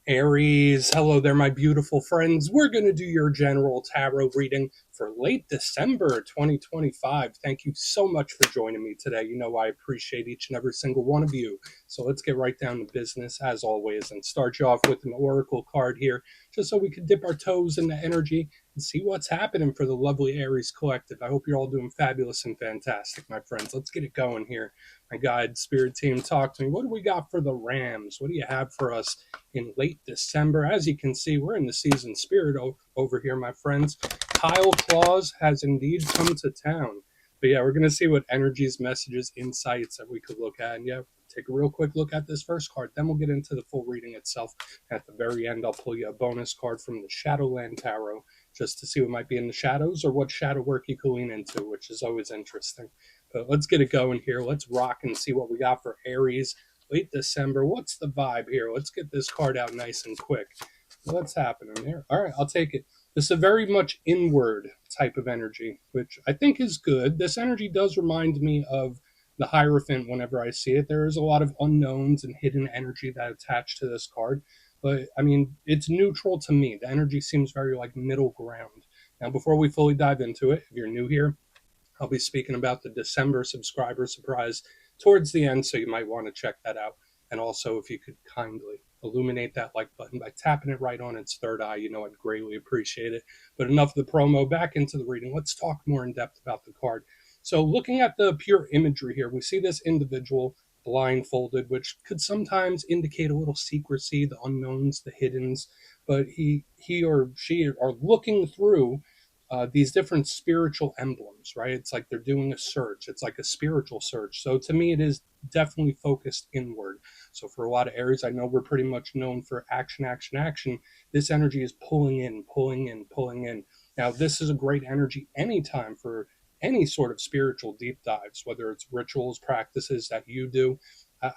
Aries, hello there, my beautiful friends. We're going to do your general tarot reading for late December 2025. Thank you so much for joining me today. You know, I appreciate each and every single one of you. So let's get right down to business, as always, and start you off with an oracle card here, just so we can dip our toes in the energy and see what's happening for the lovely Aries collective. I hope you're all doing fabulous and fantastic, my friends. Let's get it going here. My guide, spirit team, talk to me. What do we got for the Rams? What do you have for us in late December? As you can see, we're in the season spirit over here, my friends. Kyle Claus has indeed come to town. But yeah, we're going to see what energies, messages, insights that we could look at. And yeah, take a real quick look at this first card. Then we'll get into the full reading itself. At the very end, I'll pull you a bonus card from the Shadowland Tarot just to see what might be in the shadows or what shadow work you can lean into, which is always interesting. But let's get it going here. Let's rock and see what we got for Aries. Late December. What's the vibe here? Let's get this card out nice and quick. What's happening there? All right, I'll take it. This is a very much inward type of energy, which I think is good. This energy does remind me of the Hierophant whenever I see it. There is a lot of unknowns and hidden energy that attach to this card. But, I mean, it's neutral to me. The energy seems very, like, middle ground. Now, before we fully dive into it, if you're new here, I'll be speaking about the December subscriber surprise towards the end, so you might want to check that out. And also, if you could kindly illuminate that like button by tapping it right on its third eye, you know, I'd greatly appreciate it. But enough of the promo, back into the reading. Let's talk more in depth about the card. So looking at the pure imagery here, we see this individual blindfolded, which could sometimes indicate a little secrecy, the unknowns, the hiddens, but he or she are looking through these different spiritual emblems, right? It's like they're doing a search. It's like a spiritual search. So to me, it is definitely focused inward. So for a lot of Aries, I know we're pretty much known for action, action, action. This energy is pulling in, pulling in, pulling in. Now, this is a great energy anytime for any sort of spiritual deep dives, whether it's rituals, practices that you do.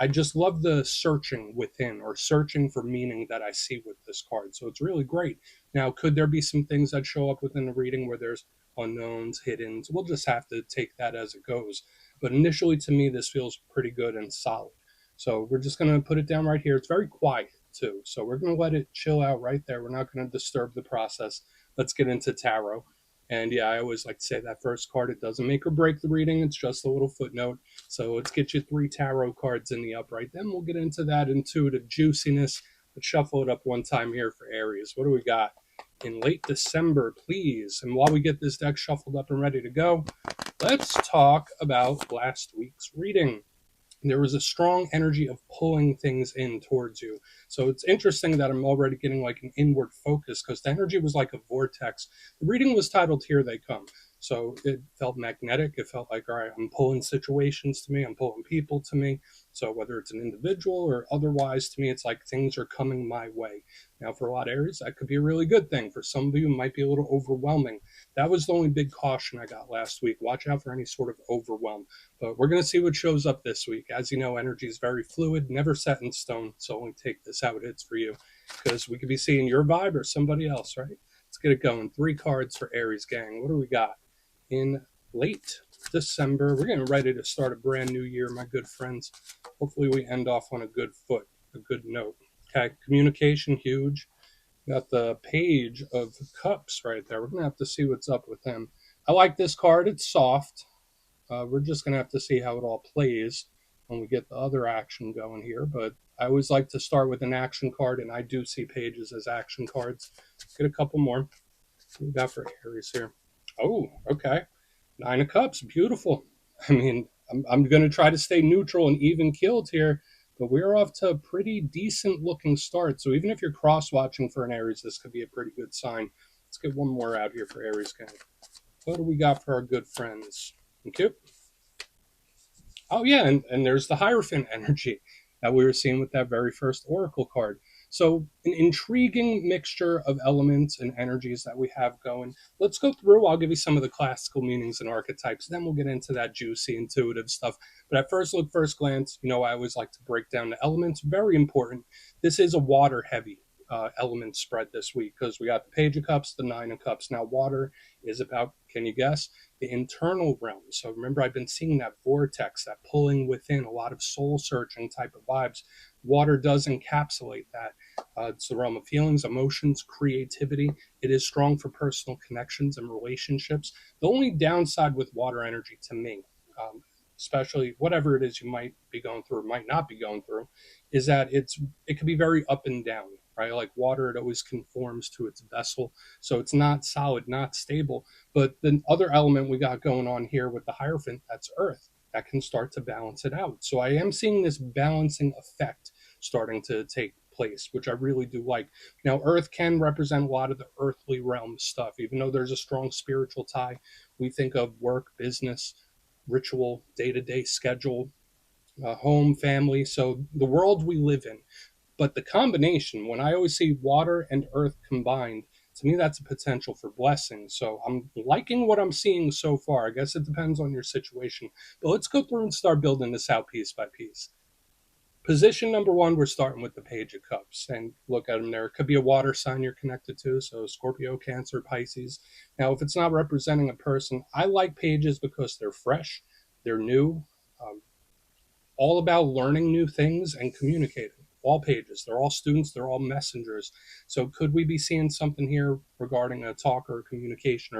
I just love the searching within or searching for meaning that I see with this card. So it's really great. Now, could there be some things that show up within the reading where there's unknowns, hiddens? We'll just have to take that as it goes. But initially, to me, this feels pretty good and solid. So we're just going to put it down right here. It's very quiet, too. So we're going to let it chill out right there. We're not going to disturb the process. Let's get into tarot. And yeah, I always like to say that first card, it doesn't make or break the reading. It's just a little footnote. So let's get you 3 tarot cards in the upright. Then we'll get into that intuitive juiciness. Let's shuffle it up one time here for Aries. What do we got in late December, please? And while we get this deck shuffled up and ready to go, let's talk about last week's reading. There was a strong energy of pulling things in towards you. So it's interesting that I'm already getting like an inward focus because the energy was like a vortex. The reading was titled Here They Come. So it felt magnetic. It felt like, all right, I'm pulling situations to me. I'm pulling people to me. So whether it's an individual or otherwise, to me, it's like things are coming my way. Now, for a lot of Aries, that could be a really good thing. For some of you, it might be a little overwhelming. That was the only big caution I got last week. Watch out for any sort of overwhelm. But we're going to see what shows up this week. As you know, energy is very fluid, never set in stone. So only take this how it is for you, because we could be seeing your vibe or somebody else, right? Let's get it going. 3 cards for Aries, gang. What do we got in late December? We're getting ready to start a brand new year, my good friends. Hopefully we end off on a good foot, a good note. Okay, communication, huge. Got the Page of Cups right there. We're going to have to see what's up with him. I like this card. It's soft. We're just going to have to see how it all plays when we get the other action going here. But I always like to start with an action card, and I do see pages as action cards. Get a couple more. What we got for Aries here? Oh, okay. 9 of Cups. Beautiful. I mean, I'm going to try to stay neutral and even keeled here, but we're off to a pretty decent looking start. So even if you're cross-watching for an Aries, this could be a pretty good sign. Let's get one more out here for Aries, gang. What do we got for our good friends? Thank you. Oh, yeah, and there's the Hierophant energy that we were seeing with that very first Oracle card. So an intriguing mixture of elements and energies that we have going. Let's go through. I'll give you some of the classical meanings and archetypes. Then we'll get into that juicy, intuitive stuff. But at first look, first glance, you know, I always like to break down the elements. Very important. This is a water-heavy element spread this week because we got the Page of Cups, the 9 of Cups. Now, water is about, can you guess? The internal realm. So remember, I've been seeing that vortex, that pulling within, a lot of soul searching type of vibes. Water does encapsulate that. It's the realm of feelings, emotions, creativity. It is strong for personal connections and relationships. The only downside with water energy to me, um, especially whatever it is you might be going through or might not be going through, is that it can be very up and down, right? Like water, it always conforms to its vessel, so it's not solid, not stable. But the other element we got going on here with the Hierophant, that's earth, that can start to balance it out. So I am seeing this balancing effect starting to take place, which I really do like. Now, earth can represent a lot of the earthly realm stuff, even though there's a strong spiritual tie. We think of work, business, ritual, day to day schedule, home, family. So the world we live in. But the combination, when I always see water and earth combined, to me, that's a potential for blessing. So I'm liking what I'm seeing so far. I guess it depends on your situation. But let's go through and start building this out piece by piece. Position number one, we're starting with the Page of Cups. And look at them there. It could be a water sign you're connected to. So Scorpio, Cancer, Pisces. Now, if it's not representing a person, I like pages because they're fresh, they're new. Um, all about learning new things and communicating. All pages, they're all students, they're all messengers. So could we be seeing something here regarding a talk or communication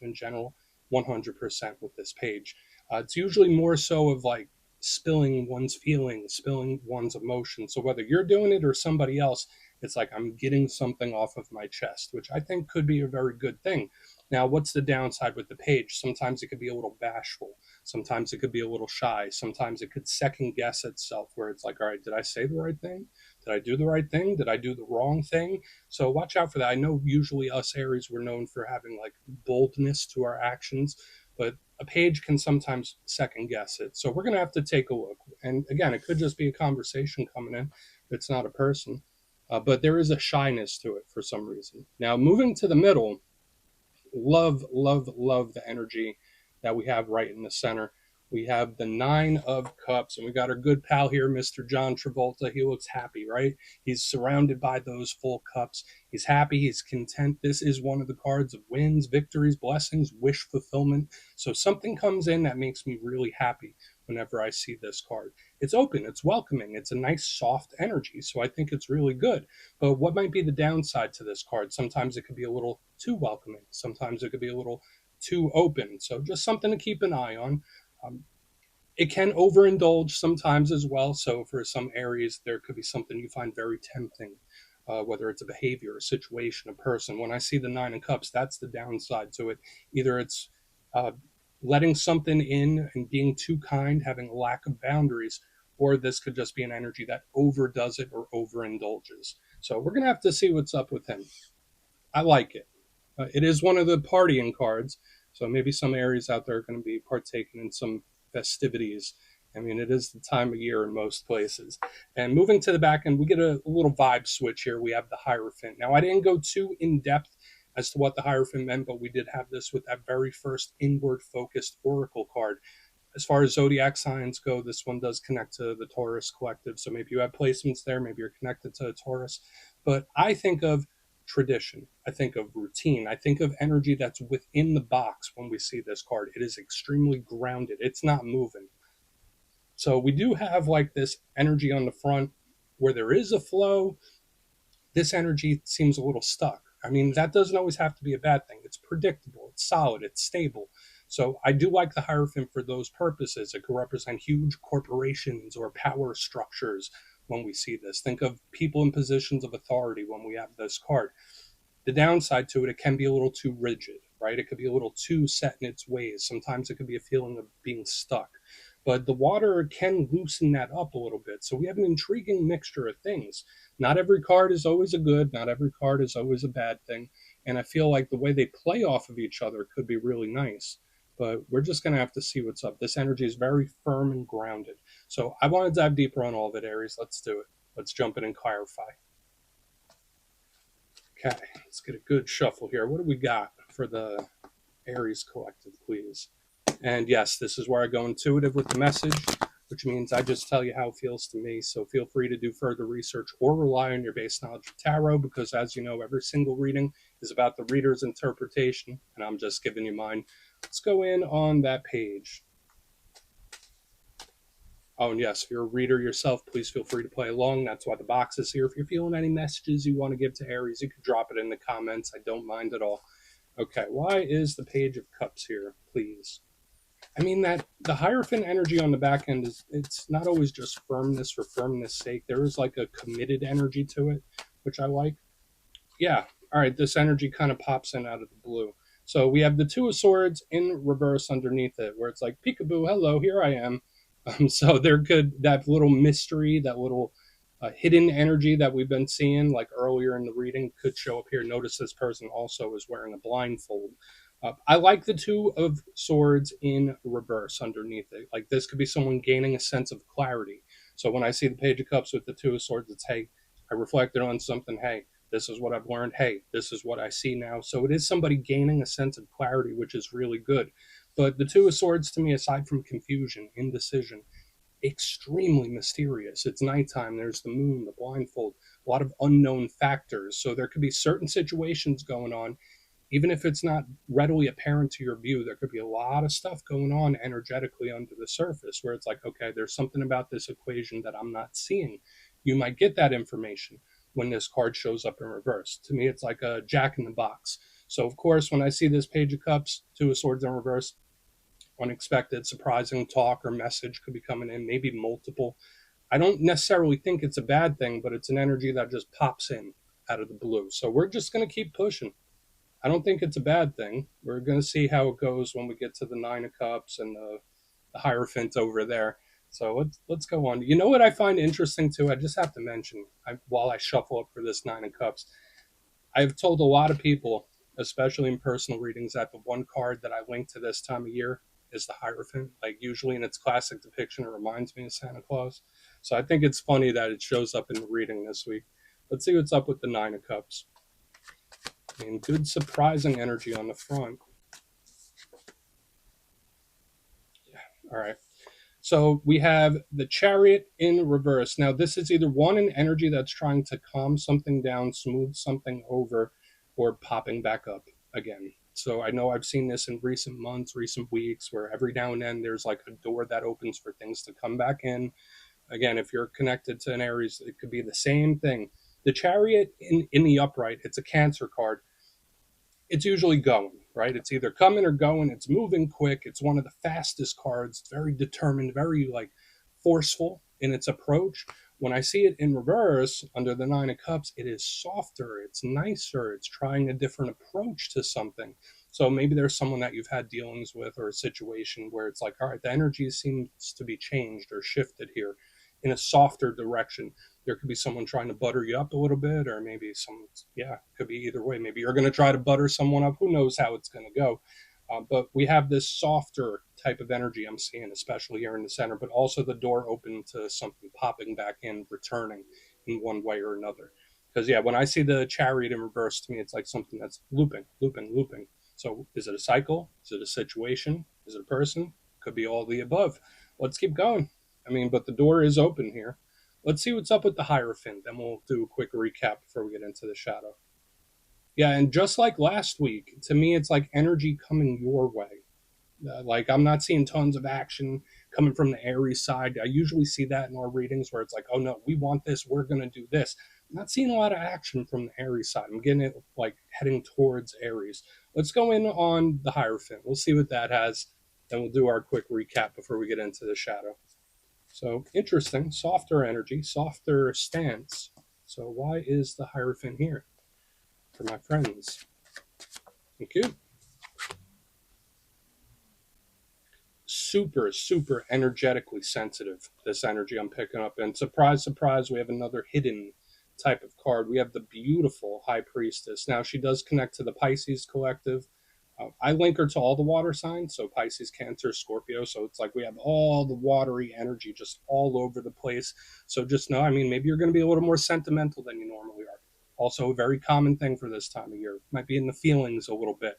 in general? 100% with this page. It's usually more so of like spilling one's feelings, spilling one's emotions. So whether you're doing it or somebody else, it's like I'm getting something off of my chest, which I think could be a very good thing. Now, what's the downside with the page? Sometimes it could be a little bashful. Sometimes it could be a little shy. Sometimes it could second guess itself, where it's like, all right, did I say the right thing? Did I do the right thing? Did I do the wrong thing? So watch out for that. I know usually us Aries, we're known for having like boldness to our actions, but a page can sometimes second guess it. So we're going to have to take a look. And again, it could just be a conversation coming in. It's not a person. But there is a shyness to it for some reason. Now, moving to the middle, love, love, love the energy that we have right in the center. We have the Nine of Cups, and we got our good pal here, Mr. John Travolta. He looks happy, right? He's surrounded by those full cups. He's happy, he's content. This is one of the cards of wins, victories, blessings, wish fulfillment. So something comes in that makes me really happy whenever I see this card. It's open, it's welcoming, it's a nice soft energy. So I think it's really good. But what might be the downside to this card? Sometimes it could be a little too welcoming. Sometimes it could be a little too open. So just something to keep an eye on. Um, it can overindulge sometimes as well. So for some Aries, there could be something you find very tempting, whether it's a behavior, a situation, a person. When I see the Nine of Cups, that's the downside to it. Either it's uh, letting something in and being too kind, having a lack of boundaries, or this could just be an energy that overdoes it or overindulges. So we're going to have to see what's up with him. I like it. It is one of the partying cards, so maybe some Aries out there are going to be partaking in some festivities. I mean, it is the time of year in most places. And moving to the back end, we get a little vibe switch here. We have the Hierophant. Now, I didn't go too in depth as to what the Hierophant meant, but we did have this with that very first inward focused oracle card. As far as zodiac signs go, this one does connect to the Taurus collective. So maybe you have placements there, maybe you're connected to a Taurus. But I think of tradition, I think of routine, I think of energy that's within the box when we see this card. It is extremely grounded, it's not moving. So we do have like this energy on the front where there is a flow. This energy seems a little stuck. I mean, that doesn't always have to be a bad thing. It's predictable, it's solid, it's stable. So I do like the Hierophant for those purposes. It could represent huge corporations or power structures when we see this. Think of people in positions of authority when we have this card. The downside to it, it can be a little too rigid, right? It could be a little too set in its ways. Sometimes it could be a feeling of being stuck. But the water can loosen that up a little bit. So we have an intriguing mixture of things. Not every card is always a good, not every card is always a bad thing. And I feel like the way they play off of each other could be really nice. But we're just going to have to see what's up. This energy is very firm and grounded. So I want to dive deeper on all of it, Aries. Let's do it. Let's jump in and clarify. Okay, let's get a good shuffle here. What do we got for the Aries collective, please? And yes, this is where I go intuitive with the message, which means I just tell you how it feels to me. So feel free to do further research or rely on your base knowledge of tarot, because as you know, every single reading is about the reader's interpretation, and I'm just giving you mine. Let's go in on that page. Oh, and yes, if you're a reader yourself, please feel free to play along. That's why the box is here. If you're feeling any messages you want to give to Aries, you can drop it in the comments. I don't mind at all. Okay, why is the Page of Cups here, please? I mean, that the Hierophant energy on the back end it's not always just firmness for firmness sake. There is like a committed energy to it, which I like. Yeah, all right, this energy kind of pops in out of the blue. So we have the Two of Swords in reverse underneath it, where it's like, peekaboo, hello, here I am. So there could, that little mystery, that little hidden energy that we've been seeing like earlier in the reading could show up here. Notice this person also is wearing a blindfold. I like the Two of Swords in reverse underneath it. Like this could be someone gaining a sense of clarity. So when I see the Page of Cups with the Two of Swords, it's, hey, I reflected on something. Hey, this is what I've learned. Hey, this is what I see now. So it is somebody gaining a sense of clarity, which is really good. But the Two of Swords to me, aside from confusion, indecision, extremely mysterious. It's nighttime. There's the moon, the blindfold, a lot of unknown factors. So there could be certain situations going on. Even if it's not readily apparent to your view, there could be a lot of stuff going on energetically under the surface where it's like, okay, there's something about this equation that I'm not seeing. You might get that information when this card shows up in reverse. To me, it's like a jack in the box. So, of course, when I see this Page of Cups, Two of Swords in reverse, unexpected, surprising talk or message could be coming in, maybe multiple. I don't necessarily think it's a bad thing, but it's an energy that just pops in out of the blue. So we're just going to keep pushing. I don't think it's a bad thing. We're going to see how it goes when we get to the Nine of Cups and the Hierophant over there. So let's go on. You know what I find interesting too? I just have to mention while I shuffle up for this Nine of Cups, I've told a lot of people, especially in personal readings, that the one card that I link to this time of year is the Hierophant. Like usually in its classic depiction, it reminds me of Santa Claus. So I think it's funny that it shows up in the reading this week. Let's see what's up with the Nine of Cups. I mean, good surprising energy on the front. Yeah, all right. So we have the Chariot in reverse. Now, this is either one, an energy that's trying to calm something down, smooth something over, or popping back up again. So I know I've seen this in recent months, recent weeks, where every now and then there's like a door that opens for things to come back in. Again, if you're connected to an Aries, it could be the same thing. The Chariot in the upright, it's a Cancer card. It's usually going, right? It's either coming or going. It's moving quick. It's one of the fastest cards. It's very determined, very like forceful in its approach. When I see it in reverse under the Nine of Cups, it is softer. It's nicer. It's trying a different approach to something. So maybe there's someone that you've had dealings with or a situation where it's like, all right, the energy seems to be changed or shifted here in a softer direction. There could be someone trying to butter you up a little bit, or maybe some, yeah, could be either way. Maybe you're going to try to butter someone up. Who knows how it's going to go? But we have this softer type of energy I'm seeing, especially here in the center, but also the door open to something popping back in, returning in one way or another. Because, yeah, when I see the Chariot in reverse, to me, it's like something that's looping, looping, looping. So is it a cycle? Is it a situation? Is it a person? Could be all the above. Let's keep going. I mean, but the door is open here. Let's see what's up with the Hierophant. Then we'll do a quick recap before we get into the shadow. Yeah, and just like last week, to me, it's like energy coming your way. Like I'm not seeing tons of action coming from the Aries side. I usually see that in our readings where it's like, oh no, we want this, we're going to do this. I'm not seeing a lot of action from the Aries side. I'm getting it like heading towards Aries. Let's go in on the Hierophant. We'll see what that has. Then we'll do our quick recap before we get into the shadow. So interesting, softer energy, softer stance. So why is the Hierophant here for my friends? Thank you. Super, super energetically sensitive, this energy I'm picking up. And surprise, surprise, we have another hidden type of card. We have the beautiful High Priestess. Now, she does connect to the Pisces collective. I link her to all the water signs, so Pisces, Cancer, Scorpio. So it's like we have all the watery energy just all over the place. So just know, I mean, maybe you're going to be a little more sentimental than you normally are. Also, a very common thing for this time of year. Might be in the feelings a little bit.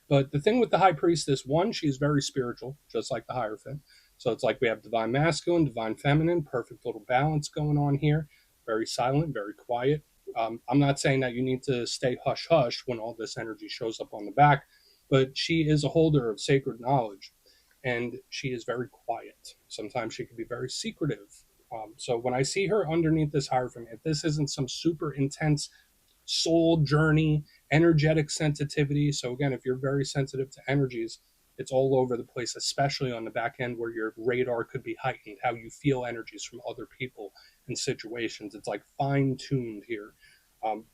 But the thing with the High Priestess, one, she's very spiritual, just like the Hierophant. So it's like we have divine masculine, divine feminine, perfect little balance going on here. Very silent, very quiet. I'm not saying that you need to stay hush hush when all this energy shows up on the back, but she is a holder of sacred knowledge. and she is very quiet. Sometimes she can be very secretive. So when I see her underneath this Hierophant, if this isn't some super intense soul journey, energetic sensitivity. So again, if you're very sensitive to energies, it's all over the place, especially on the back end where your radar could be heightened, how you feel energies from other people and situations. It's like fine tuned here. Um,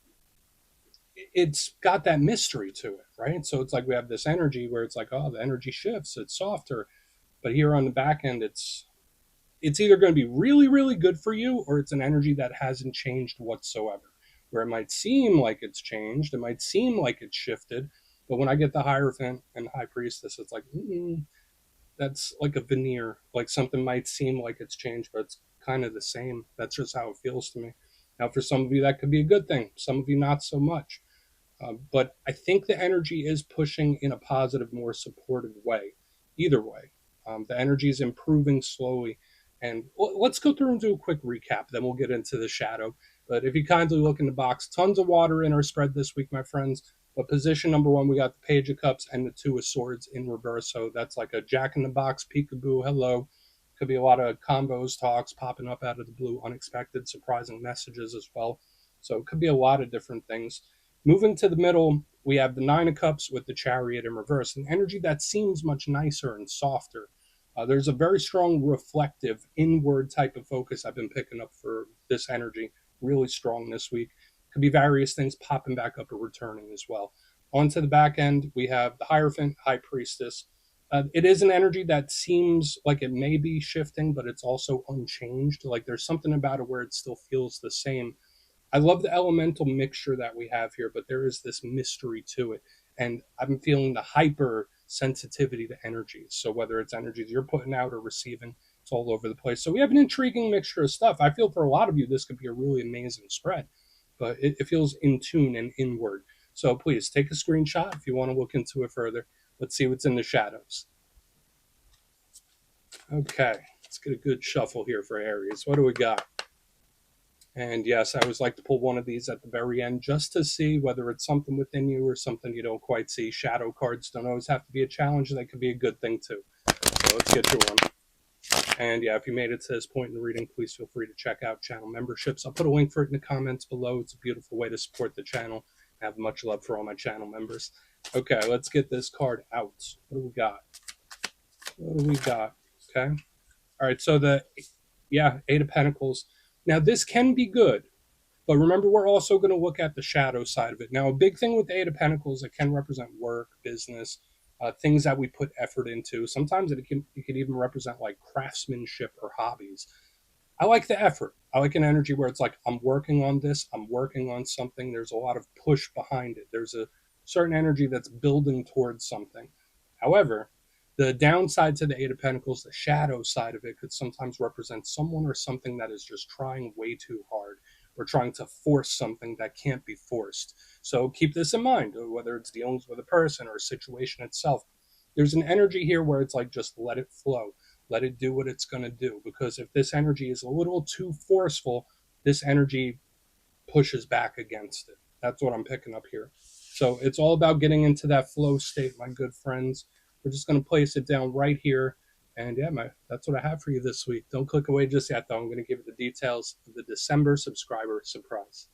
it's got that mystery to it, right? So it's like we have this energy where it's like, oh, the energy shifts, it's softer. But here on the back end, it's either going to be really, really good for you, or it's an energy that hasn't changed whatsoever. Where it might seem like it's changed, it might seem like it's shifted, but when I get the Hierophant and High Priestess, it's like, that's like a veneer. Like something might seem like it's changed, but it's kind of the same. That's just how it feels to me. Now, for some of you, that could be a good thing. Some of you, not so much. But I think the energy is pushing in a positive, more supportive way. Either way, the energy is improving slowly. And let's go through and do a quick recap. Then we'll get into the shadow. But if you kindly look in the box, tons of water in our spread this week, my friends. But position number one, we got the Page of Cups and the Two of Swords in reverse. So that's like a Jack in the Box, peekaboo, hello. Could be a lot of combos, talks popping up out of the blue, unexpected, surprising messages as well. So it could be a lot of different things. Moving to the middle, we have the Nine of Cups with the Chariot in reverse, an energy that seems much nicer and softer. There's a very strong reflective inward type of focus I've been picking up for this energy, really strong this week. Could be various things popping back up or returning as well. Onto the back end, we have the Hierophant, High Priestess. It is an energy that seems like it may be shifting, but it's also unchanged. Like there's something about it where it still feels the same. I love the elemental mixture that we have here, but there is this mystery to it. And I'm feeling the hyper sensitivity to energies. So whether it's energies you're putting out or receiving, it's all over the place. So we have an intriguing mixture of stuff. I feel for a lot of you, this could be a really amazing spread, but it feels in tune and inward. So please take a screenshot if you want to look into it further. Let's see what's in the shadows. Okay, let's get a good shuffle here for Aries. What do we got? And yes, I always like to pull one of these at the very end just to see whether it's something within you or something you don't quite see. Shadow cards don't always have to be a challenge. They could be a good thing too. So let's get you one. And yeah, if you made it to this point in the reading, please feel free to check out channel memberships. I'll put a link for it in the comments below. It's a beautiful way to support the channel. I have much love for all my channel members. Okay, let's get this card out. What do we got? What do we got? Okay. All right, so Eight of Pentacles. Now, this can be good, but remember, we're also going to look at the shadow side of it. Now, a big thing with the Eight of Pentacles, it can represent work, business, things that we put effort into. Sometimes it can even represent like craftsmanship or hobbies. I like the effort. I like an energy where it's like, I'm working on this, I'm working on something. There's a lot of push behind it. There's a certain energy that's building towards something. However, the downside to the Eight of Pentacles, the shadow side of it, could sometimes represent someone or something that is just trying way too hard or trying to force something that can't be forced. So keep this in mind, whether it's dealing with a person or a situation itself. There's an energy here where it's like, just let it flow. Let it do what it's going to do. Because if this energy is a little too forceful, this energy pushes back against it. That's what I'm picking up here. So it's all about getting into that flow state, my good friends. We're just going to place it down right here. And yeah, that's what I have for you this week. Don't click away just yet, though. I'm going to give you the details of the December subscriber surprise.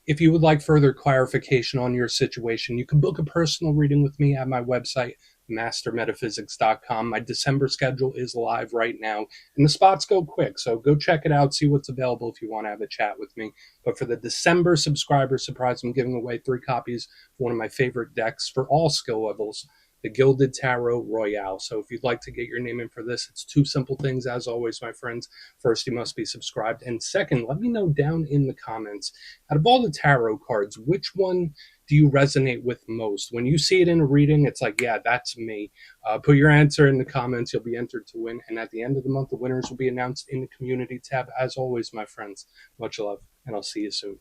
If you would like further clarification on your situation, you can book a personal reading with me at my website, mastermetaphysics.com. My December schedule is live right now, and the spots go quick, so go check it out, see what's available if you want to have a chat with me. But for the December subscriber surprise, I'm giving away 3 copies of one of my favorite decks for all skill levels, the Gilded Tarot Royale. So if you'd like to get your name in for this, it's 2 simple things, as always, my friends. First, you must be subscribed. And second, let me know down in the comments, out of all the tarot cards, which one do you resonate with most? When you see it in a reading, it's like, yeah, that's me. Put your answer in the comments. You'll be entered to win. And at the end of the month, the winners will be announced in the community tab. As always, my friends, much love, and I'll see you soon.